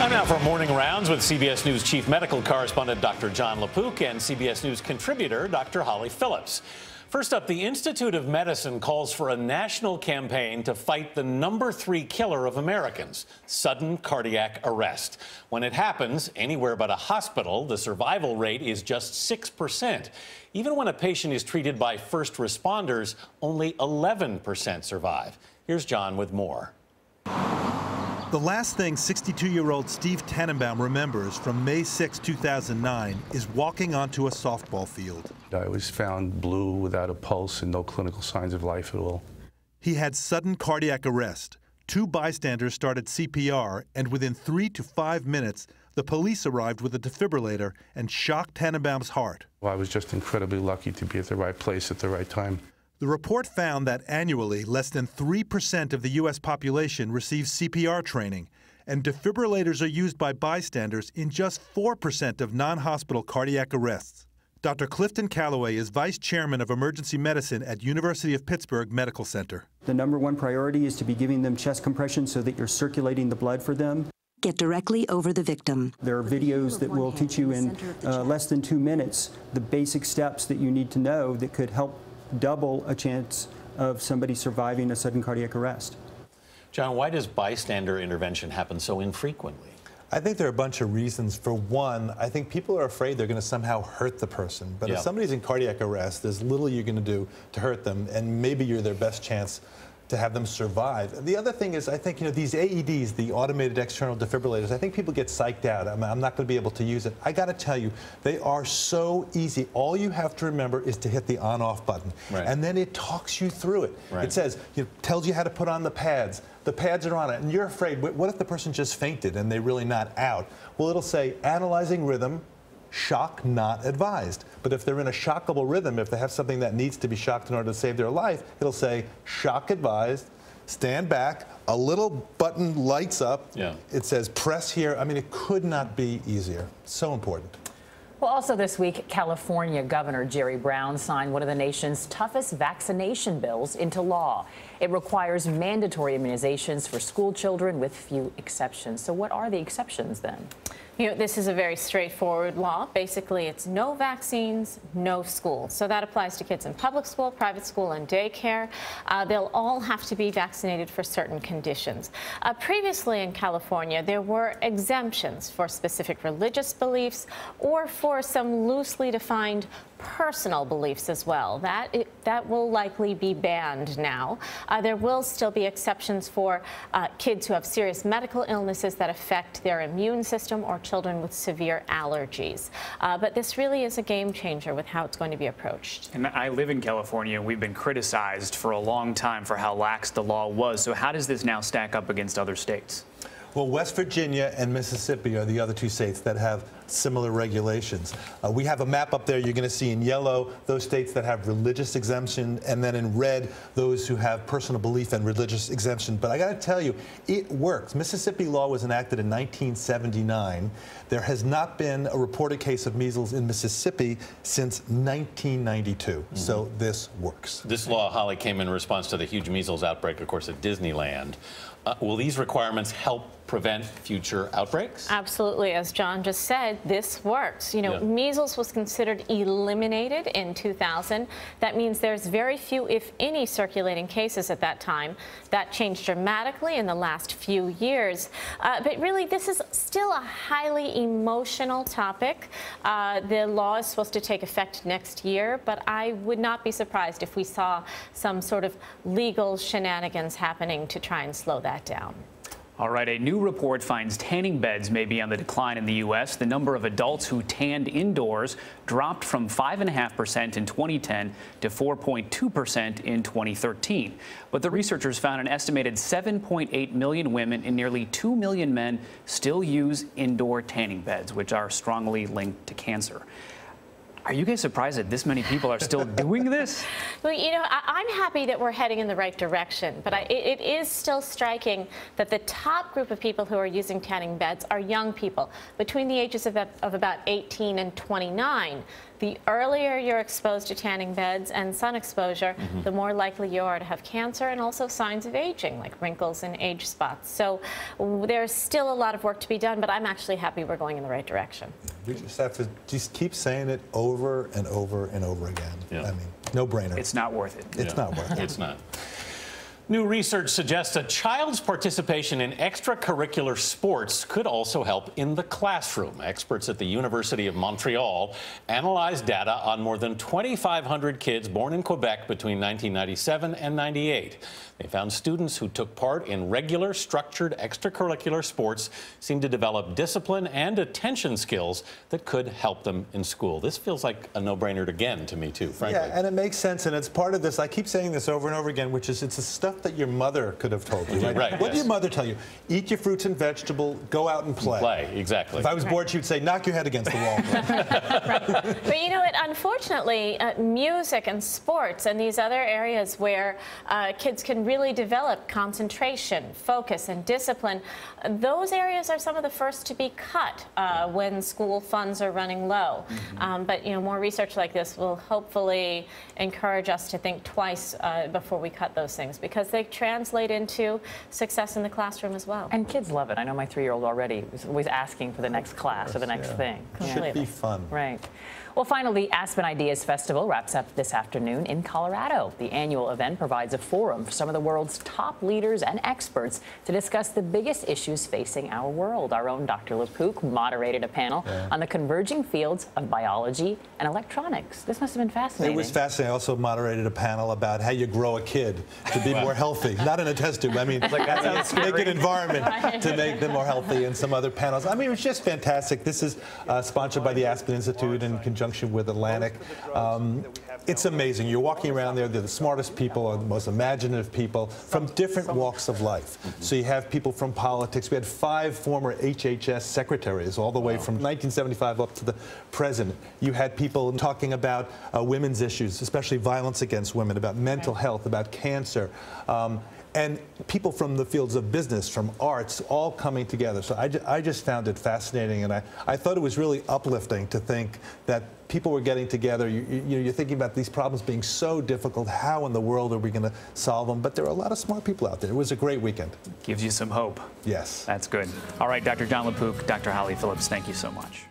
Time now for Morning Rounds with CBS News Chief Medical Correspondent Dr. Jon LaPook and CBS News contributor Dr. Holly Phillips. First up, the Institute of Medicine calls for a national campaign to fight the #3 killer of Americans, sudden cardiac arrest. When it happens anywhere but a hospital, the survival rate is just 6%. Even when a patient is treated by first responders, only 11% survive. Here's John with more. The last thing 62-year-old Steve Tannenbaum remembers from May 6, 2009 is walking onto a softball field. I was found blue without a pulse and no clinical signs of life at all. He had sudden cardiac arrest. 2 bystanders started CPR, and within 3 to 5 minutes, the police arrived with a defibrillator and shocked Tannenbaum's heart. Well, I was just incredibly lucky to be at the right place at the right time. The report found that annually, less than 3% of the U.S. population receives CPR training, and defibrillators are used by bystanders in just 4% of non-hospital cardiac arrests. Dr. Clifton Calloway is Vice Chairman of Emergency Medicine at University of Pittsburgh Medical Center. The #1 priority is to be giving them chest compression so that you're circulating the blood for them. Get directly over the victim. There are videos that will teach you in less than 2 minutes the basic steps that you need to know that could help double a chance of somebody surviving a sudden cardiac arrest. John, why does bystander intervention happen so infrequently? I think there are a bunch of reasons. For one, I think people are afraid they're going to somehow hurt the person. But if somebody's in cardiac arrest, there's little you're going to do to hurt them, and maybe you're their best chance to have them survive. The other thing is, I think, these AEDs, the automated external defibrillators, I think people get psyched out. I'm not going to be able to use it. I got to tell you, they are so easy. All you have to remember is to hit the on-off button. Right. And then it talks you through it. Right. It says, tells you how to put on the pads. The pads are on it, and you're afraid, what if the person just fainted and they're really not out? Well, it'll say, analyzing rhythm, shock not advised. But if they're in a shockable rhythm, if they have something that needs to be shocked in order to save their life, it'll say shock advised, stand back, a little button lights up. Yeah. It says press here. I mean, it could not be easier. So important. Well, also this week, California Governor Jerry Brown signed one of the nation's toughest vaccination bills into law. It requires mandatory immunizations for school children with few exceptions. So what are the exceptions then? This is a very straightforward law. Basically, it's no vaccines, no school. So that applies to kids in public school, private school, and daycare. They'll all have to be vaccinated for certain conditions. Previously in California, there were exemptions for specific religious beliefs or for some loosely defined personal beliefs as well. That will likely be banned now. There will still be exceptions for kids who have serious medical illnesses that affect their immune system or children with severe allergies. But this really is a game changer with how it's going to be approached. And I live in California, and we've been criticized for a long time for how lax the law was. So how does this now stack up against other states? Well, West Virginia and Mississippi are the other 2 states that have similar regulations. We have a map up there. You're going to see in yellow those states that have religious exemption, and then in red those who have personal belief and religious exemption. But I got to tell you, it works. Mississippi law was enacted in 1979. There has not been a reported case of measles in Mississippi since 1992. So this works. This law, Holly, came in response to the huge measles outbreak, of course, at Disneyland. Will these requirements help prevent future outbreaks? Absolutely. As John just said, this works. Measles was considered eliminated in 2000. That means there's very few, if any, circulating cases at that time. That changed dramatically in the last few years. But really, this is still a highly emotional topic. The law is supposed to take effect next year, but I would not be surprised if we saw some sort of legal shenanigans happening to try and slow that down. All right, a new report finds tanning beds may be on the decline in the U.S. The number of adults who tanned indoors dropped from 5.5% in 2010 to 4.2% in 2013. But the researchers found an estimated 7.8 million women and nearly 2 million men still use indoor tanning beds, which are strongly linked to cancer. Are you guys surprised that this many people are still doing this? Well, I'm happy that we're heading in the right direction, but it is still striking that the top group of people who are using tanning beds are young people between the ages of about 18 and 29. the earlier you're exposed to tanning beds and sun exposure, the more likely you are to have cancer and also signs of aging, like wrinkles and age spots. So there's still a lot of work to be done, but I'm actually happy we're going in the right direction. We just have to just keep saying it over and over and over again. Yeah. I mean, no brainer. It's not worth it. It's not worth it. It's not. New research suggests a child's participation in extracurricular sports could also help in the classroom. Experts at the University of Montreal analyzed data on more than 2,500 kids born in Quebec between 1997 and 98. They found students who took part in regular, structured extracurricular sports seemed to develop discipline and attention skills that could help them in school. This feels like a no-brainer again to me, too, frankly. Yeah, and it makes sense, and it's part of this. I keep saying this over and over again, which is it's the stuff that your mother could have told you. Right, what did your mother tell you? Eat your fruits and vegetables, go out and play. Play, exactly. If I was bored, she would say, knock your head against the wall. Right. But you know what, unfortunately, music and sports and these other areas where kids can really develop concentration, focus, and discipline, those areas are some of the first to be cut when school funds are running low. But you know, more research like this will hopefully encourage us to think twice before we cut those things, because they translate into success in the classroom as well. And kids love it. I know my 3-year-old already is always asking for the next class or the next thing. Should be fun. Right. Well, finally, the Aspen Ideas Festival wraps up this afternoon in Colorado. The annual event provides a forum for some of the world's top leaders and experts to discuss the biggest issues facing our world. Our own Dr. LaPook moderated a panel on the converging fields of biology and electronics. This must have been fascinating. It was fascinating. I also moderated a panel about how you grow a kid to be more healthy. Not in a test tube. I mean, make an environment to make them more healthy, and some other panels. I mean, it was just fantastic. This is sponsored by the Aspen Institute in conjunction with Atlantic. It's amazing. You're walking around there, they're the smartest people, the most imaginative people from different walks of life. So you have people from politics. We had 5 former HHS secretaries all the way from 1975 up to the present. You had people talking about women's issues, especially violence against women, about mental health, about cancer. And people from the fields of business, from arts, all coming together. So I just found it fascinating, and I thought it was really uplifting to think that people were getting together. You're thinking about these problems being so difficult. How in the world are we going to solve them? But there are a lot of smart people out there. It was a great weekend. Gives you some hope. Yes. That's good. All right, Dr. Jon LaPook, Dr. Holly Phillips, thank you so much.